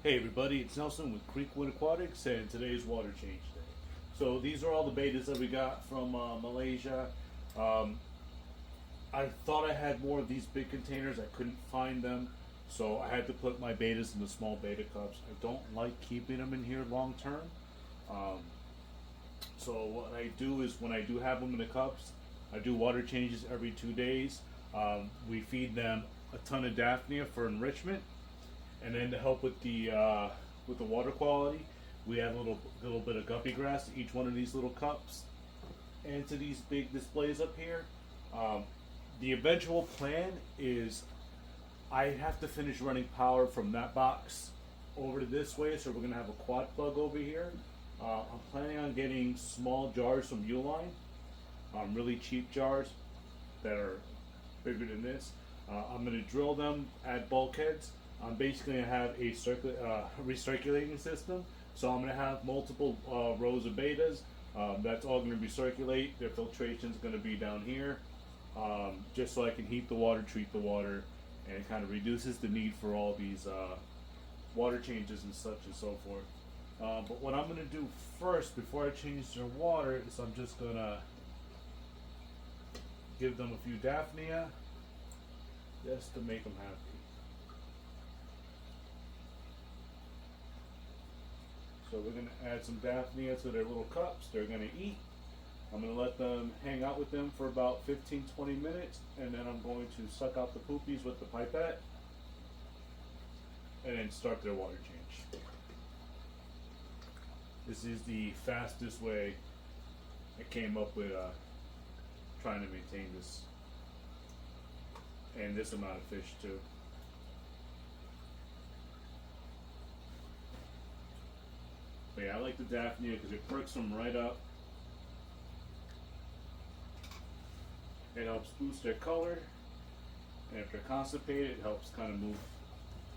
Hey everybody, it's Nelson with Creekwood.aquatics and today's water change day. So these are all the bettas that we got from Malaysia. I thought I had more of these big containers. I couldn't find them, so I had to put my bettas in the small betta cups. I don't like keeping them in here long term. So what I do is when I do have them in the cups, I do water changes every 2 days. We feed them a ton of Daphnia for enrichment. And then to help with the water quality, we add a little bit of guppy grass to each one of these little cups, and to these big displays up here. The eventual plan is I have to finish running power from that box over to this way, so we're gonna have a quad plug over here. I'm planning on getting small jars from Uline, really cheap jars that are bigger than this. I'm gonna drill them, add bulkheads. I'm basically going to have a recirculating system. So I'm going to have multiple rows of bettas. That's all going to recirculate. Their filtration is going to be down here. Just so I can heat the water, treat the water, and it kind of reduces the need for all these water changes and such and so forth. But what I'm going to do first, before I change their water, is I'm just going to give them a few Daphnia, just to make them happy. So we're going to add some Daphnia to their little cups. They're going to eat. I'm going to let them hang out with them for about 15-20 minutes, and then I'm going to suck out the poopies with the pipette and then start their water change. This is the fastest way I came up with trying to maintain this and this amount of fish too. But yeah, I like the Daphnia because it perks them right up. It helps boost their color, and if they're constipated, it helps kind of move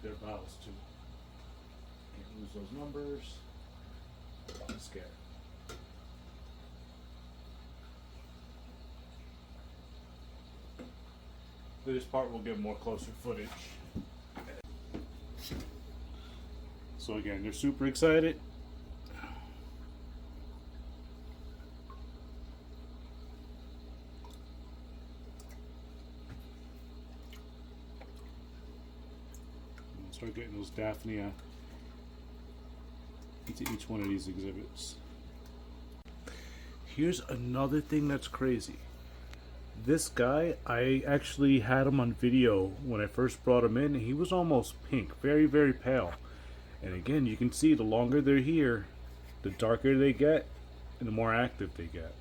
their bowels too. Can't lose those numbers. I'm scared. For this part, we'll give more closer footage. So again, they're super excited. Start getting those Daphnia into each one of these exhibits. Here's another thing that's crazy. This guy, I actually had him on video when I first brought him in. He was almost pink, very, very pale. And again, you can see the longer they're here, the darker they get and the more active they get.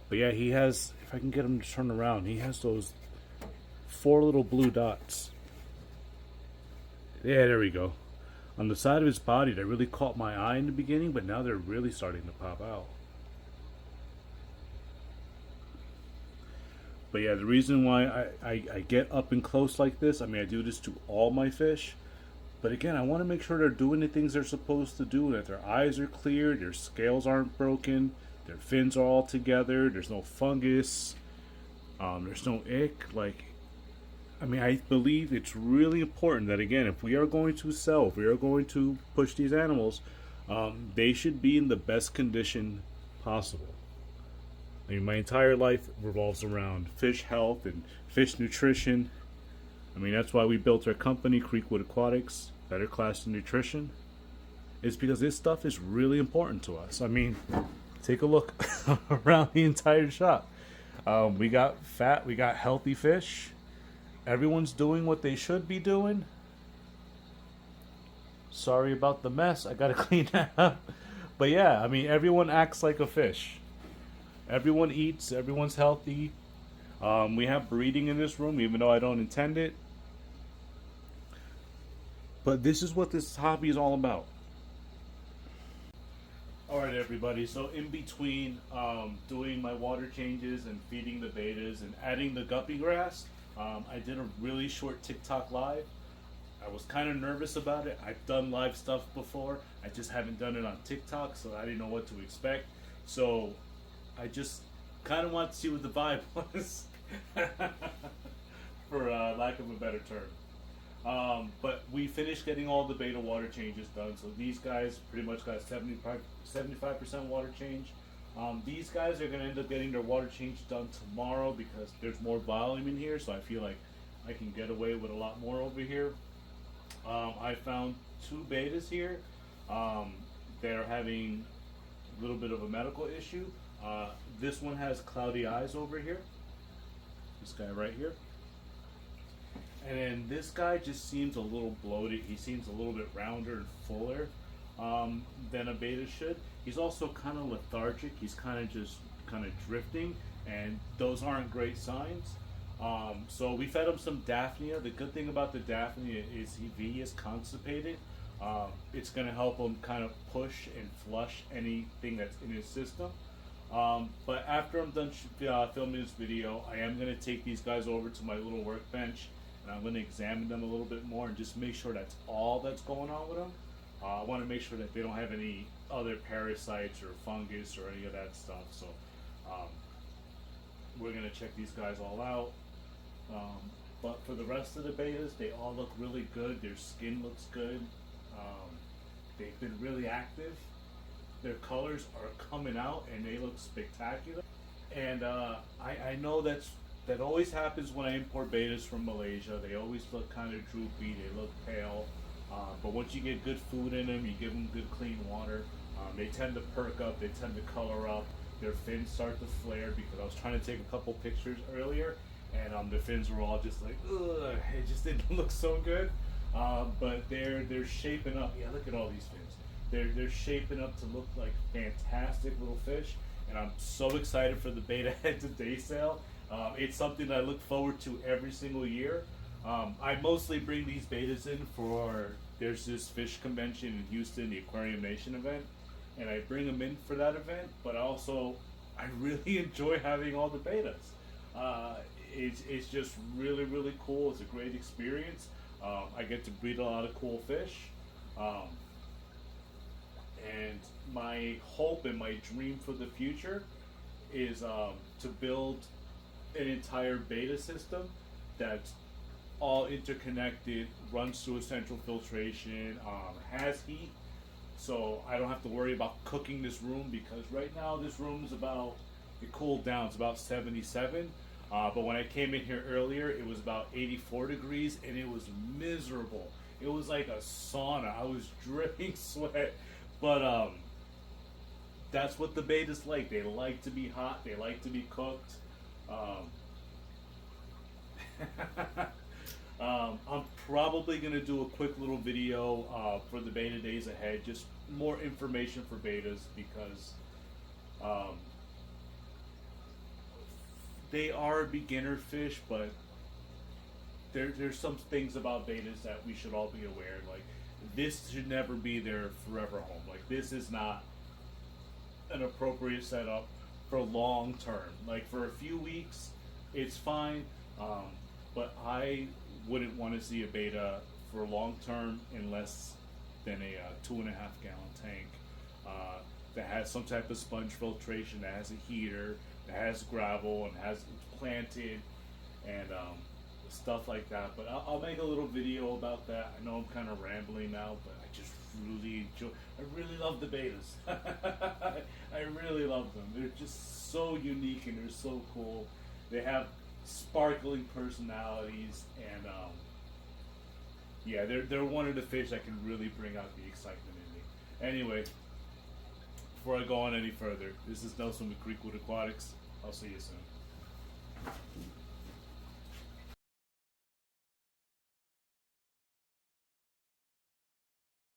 But yeah, he has, if I can get him to turn around, he has those 4 little blue dots. Yeah, there we go. On the side of his body, that really caught my eye in the beginning, but now they're really starting to pop out. But yeah, the reason why I get up and close like this, I mean, I do this to all my fish. But again, I want to make sure they're doing the things they're supposed to do, that their eyes are clear, their scales aren't broken, their fins are all together, there's no fungus, there's no ick. Like, I mean, I believe it's really important that, again, if we are going to sell, if we are going to push these animals, they should be in the best condition possible. I mean, my entire life revolves around fish health and fish nutrition. I mean, that's why we built our company, Creekwood.aquatics, Better Class in Nutrition. It's because this stuff is really important to us. I mean, take a look around the entire shop. We got fat, we got healthy fish. Everyone's doing what they should be doing. Sorry about the mess. I gotta clean that up. But yeah, I mean, everyone acts like a fish. Everyone eats. Everyone's healthy. We have breeding in this room, even though I don't intend it. But this is what this hobby is all about. Alright everybody, so in between doing my water changes and feeding the bettas and adding the guppy grass, I did a really short TikTok live. I was kind of nervous about it. I've done live stuff before. I just haven't done it on TikTok, so I didn't know what to expect. So I just kind of wanted to see what the vibe was, for lack of a better term. But we finished getting all the beta water changes done. So these guys pretty much got 75% water change. These guys are going to end up getting their water change done tomorrow because there's more volume in here. So I feel like I can get away with a lot more over here. I found 2 betas here. They're having a little bit of a medical issue. This one has cloudy eyes over here. This guy right here. And then this guy just seems a little bloated. He seems a little bit rounder and fuller than a beta should. He's also kind of lethargic. He's kind of drifting, and those aren't great signs. So we fed him some Daphnia. The good thing about the Daphnia is if he is constipated, it's going to help him kind of push and flush anything that's in his system. But after I'm done filming this video, I am going to take these guys over to my little workbench, and I'm going to examine them a little bit more and just make sure that's all that's going on with them. I want to make sure that they don't have any other parasites or fungus or any of that stuff. So we're going to check these guys all out. But for the rest of the betas, they all look really good. Their skin looks good. They've been really active. Their colors are coming out and they look spectacular. And I know that always happens when I import betas from Malaysia. They always look kind of droopy, they look pale. But once you get good food in them, you give them good clean water, they tend to perk up, they tend to color up. Their fins start to flare because I was trying to take a couple pictures earlier and the fins were all just like, ugh, it just didn't look so good. But they're shaping up. Yeah, look at all these fins. They're shaping up to look like fantastic little fish, and I'm so excited for the beta head to day sale. It's something that I look forward to every single year. I mostly bring these betas in for, there's this fish convention in Houston, the Aquarium Nation event, and I bring them in for that event, but also I really enjoy having all the betas. It's just really, really cool. It's a great experience. I get to breed a lot of cool fish. And my hope and my dream for the future is to build an entire beta system that's all interconnected, runs through a central filtration, has heat, so I don't have to worry about cooking this room, because right now this room is about, it cooled down, it's about 77, but when I came in here earlier it was about 84 degrees and it was miserable. It was like a sauna. I was dripping sweat. But that's what the betas like. They like to be hot. They like to be cooked. I'm probably going to do a quick little video for the beta days ahead. Just more information for betas, because they are beginner fish, but there's some things about betas that we should all be aware. Like, this should never be their forever home. Like, this is not an appropriate setup for long term. Like, for a few weeks, it's fine, but I wouldn't want to see a beta for long term in less than a 2.5 gallon tank that has some type of sponge filtration, that has a heater, that has gravel, and it's planted, and stuff like that. But I'll make a little video about that. I know I'm kind of rambling now, but I just really enjoy. I really love the betas. I really love them. They're just so unique and they're so cool. They have sparkling personalities, and yeah, they're one of the fish that can really bring out the excitement in me. Anyway, before I go on any further, this is Nelson with Creekwood.aquatics. I'll see you soon.